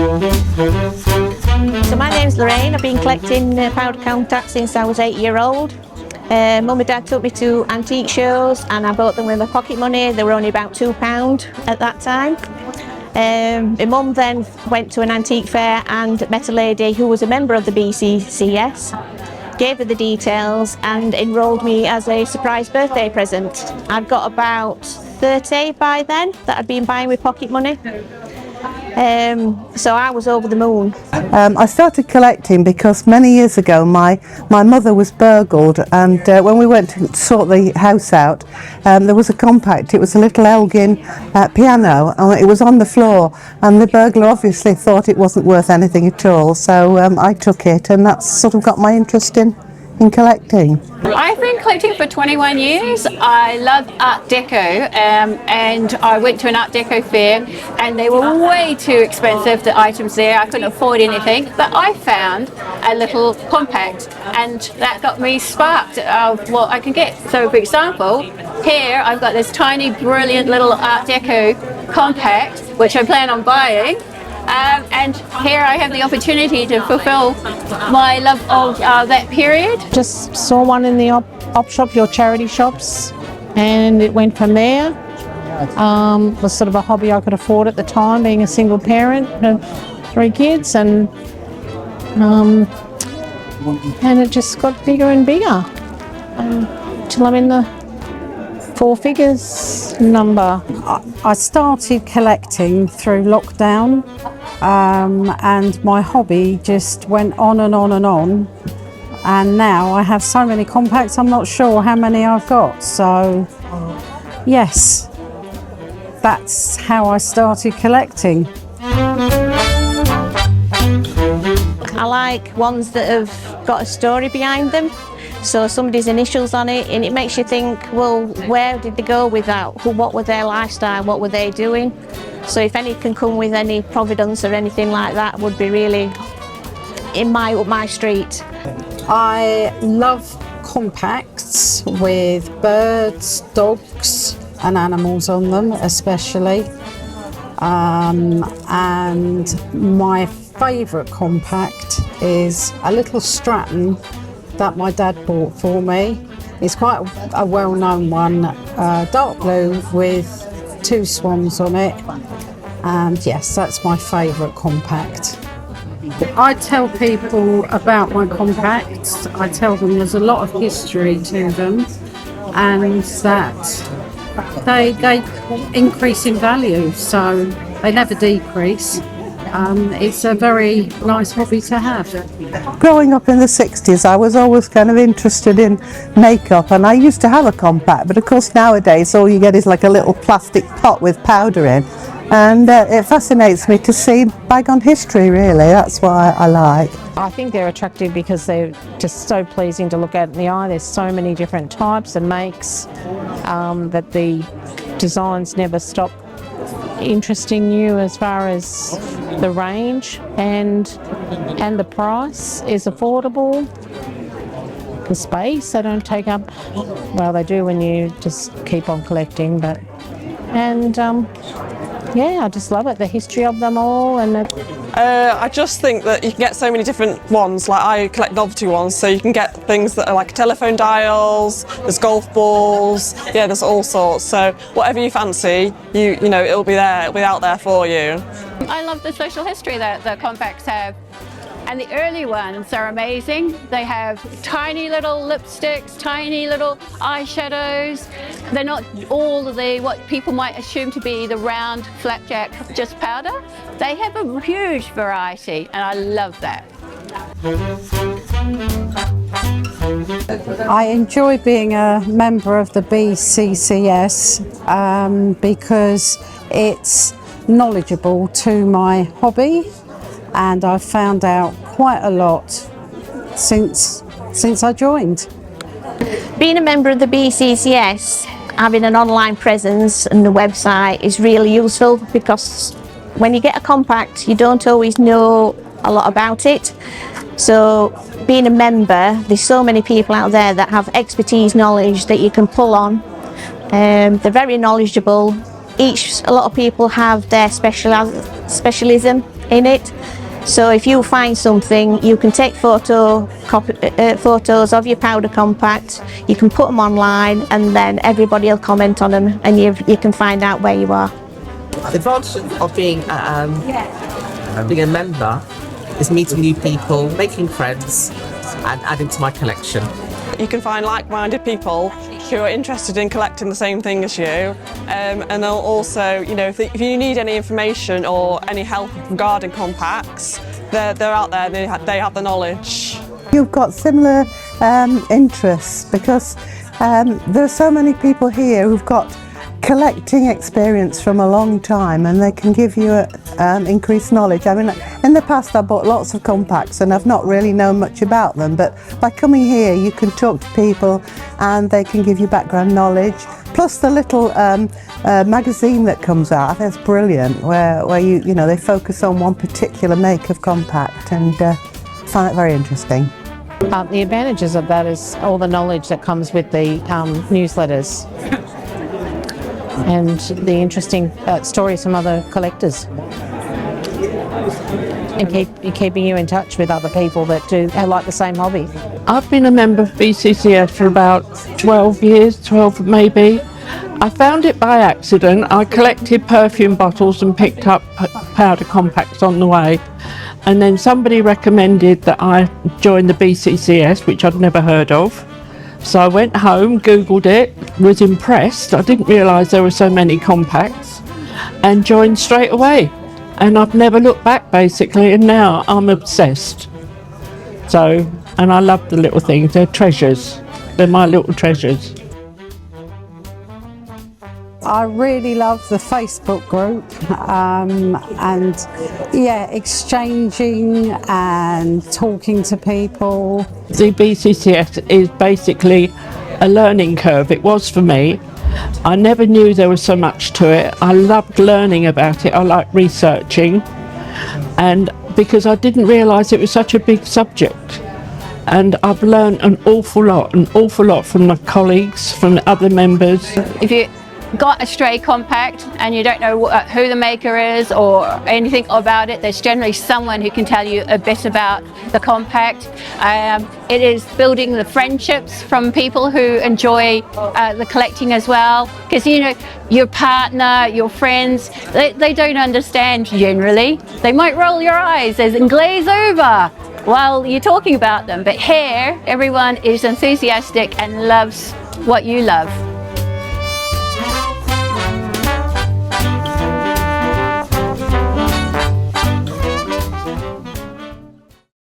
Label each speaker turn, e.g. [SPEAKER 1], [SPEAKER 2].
[SPEAKER 1] So my name's Lorraine. I've been collecting powder countertops since I was 8-year-old. Mum and Dad took me to antique shows and I bought them with my pocket money. They were only about £2 at that time. My mum then went to an antique fair and met a lady who was a member of the BCCS, gave her the details and enrolled me as a surprise birthday present. I'd got about 30 by then that I'd been buying with pocket money. So I was over the moon.
[SPEAKER 2] I started collecting because many years ago my mother was burgled, and when we went to sort the house out, there was a compact. It was a little Elgin piano, and it was on the floor, and the burglar obviously thought it wasn't worth anything at all, so I took it, and that's sort of got my interest in collecting.
[SPEAKER 3] I've been collecting for 21 years. I love Art Deco, and I went to an Art Deco fair and they were way too expensive, the items there. I couldn't afford anything, but I found a little compact and that got me sparked of what I can get. So for example, here I've got this tiny brilliant little Art Deco compact which I plan on buying. And here I have the opportunity to fulfill my love of that period.
[SPEAKER 4] Just saw one in the op shop, your charity shops, and it went from there. Was sort of a hobby I could afford at the time, being a single parent of 3 kids, and it just got bigger and bigger till I'm in the 4 figures number.
[SPEAKER 5] I started collecting through lockdown, and my hobby just went on and on and on, and now I have so many compacts I'm not sure how many I've got. So yes, that's how I started collecting.
[SPEAKER 1] I like ones that have got a story behind them. So somebody's initials on it, and it makes you think, well, where did they go with that? What were their lifestyle? What were they doing? So if any can come with any providence or anything like that, would be really up my street.
[SPEAKER 5] I love compacts with birds, dogs and animals on them especially. And my favourite compact is a little Stratton that my dad bought for me. It's quite a well-known one, dark blue with 2 swans on it, and yes, that's my favourite compact. I tell people about my compacts. I tell them there's a lot of history to them and that they increase in value, so they never decrease. It's a very nice hobby to have.
[SPEAKER 2] Growing up in the 60s, I was always kind of interested in makeup, and I used to have a compact, but of course nowadays all you get is like a little plastic pot with powder in, and it fascinates me to see bygone history, really. That's what I like.
[SPEAKER 4] I think they're attractive because they're just so pleasing to look at in the eye. There's so many different types and makes that the designs never stop interesting you as far as the range, and the price is affordable. The space they don't take up, well, they do when you just keep on collecting, but yeah, I just love it, the history of them all. And
[SPEAKER 6] I just think that you can get so many different ones. Like, I collect novelty ones, so you can get things that are like telephone dials, there's golf balls, yeah, there's all sorts. So whatever you fancy, you know, it'll be there, it'll be out there for you.
[SPEAKER 3] I love the social history that the compacts have. And the early ones are amazing. They have tiny little lipsticks, tiny little eyeshadows. They're not all what people might assume to be the round flapjack, just powder. They have a huge variety, and I love that.
[SPEAKER 5] I enjoy being a member of the BCCS because it's knowledgeable to my hobby, and I've found out quite a lot since I joined.
[SPEAKER 1] Being a member of the BCCS, having an online presence and the website is really useful, because when you get a compact you don't always know a lot about it. So being a member, there's so many people out there that have expertise, knowledge that you can pull on. They're very knowledgeable. A lot of people have their specialism. in it. So if you find something, you can take photos of your powder compact, you can put them online, and then everybody will comment on them, and you can find out where you are.
[SPEAKER 7] The advantage of being a member is meeting new people, making friends, and adding to my collection.
[SPEAKER 6] You can find like-minded people who are interested in collecting the same thing as you, and they'll also, you know, if you need any information or any help regarding compacts, they're out there, they have the knowledge.
[SPEAKER 2] You've got similar interests, because there are so many people here who've got collecting experience from a long time, and they can give you increased knowledge. I mean, in the past I bought lots of compacts and I've not really known much about them, but by coming here you can talk to people and they can give you background knowledge, plus the little magazine that comes out. I think it's brilliant, where you know, they focus on one particular make of compact, and find it very interesting.
[SPEAKER 4] The advantages of that is all the knowledge that comes with the newsletters and the interesting stories from other collectors, and keeping you in touch with other people that like the same hobby.
[SPEAKER 8] I've been a member of BCCS for about 12 years, 12 maybe. I found it by accident. I collected perfume bottles and picked up powder compacts on the way, and then somebody recommended that I join the BCCS, which I'd never heard of. So I went home, Googled it, was impressed. I didn't realise there were so many compacts, and joined straight away. And I've never looked back, basically, and now I'm obsessed. So, and I love the little things, they're treasures. They're my little treasures.
[SPEAKER 5] I really love the Facebook group, and yeah, exchanging and talking to people.
[SPEAKER 8] The BCCS is basically a learning curve. It was for me. I never knew there was so much to it. I loved learning about it. I like researching, and because I didn't realise it was such a big subject. And I've learned an awful lot from my colleagues, from the other members.
[SPEAKER 3] If you got a stray compact and you don't know who the maker is or anything about it, there's generally someone who can tell you a bit about the compact. It is building the friendships from people who enjoy the collecting as well, because you know, your partner, your friends, they don't understand generally. They might roll your eyes and glaze over while you're talking about them, but here everyone is enthusiastic and loves what you love.